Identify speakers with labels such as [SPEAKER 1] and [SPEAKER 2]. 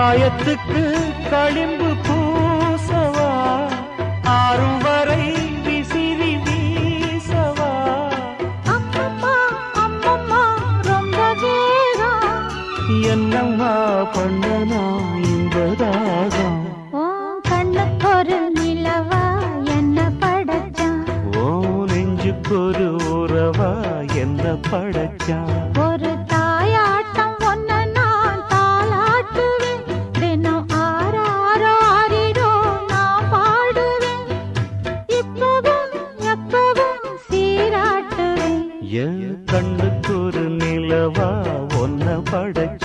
[SPEAKER 1] காயத்துக்கு களிம்பு பூசவா ஆறும் வரை விசிறி வீசவா
[SPEAKER 2] அம்மம்மா அம்மம்மா ரொம்ப வேகம்
[SPEAKER 1] என்னம்மா பண்ணனா இன்பதாகம்
[SPEAKER 2] கண்ணுக்கு ஒரு நிலவா என்ன படைச்சான்
[SPEAKER 1] நெஞ்சுக்கு ஒரு உறவா என்ன படைச்சான்
[SPEAKER 2] ஒரு தாயாட்டம் ஒன்ன நான் தாளாட்டுவேன் தினம் ஆறாரோ ஆறிரோ நான் பாடுவேன் இப்பவும் எப்பவும் சீராட்டுவேன்
[SPEAKER 1] என் கண்ணுக்கு ஒரு நிலவா ஒன்ன படைச்ச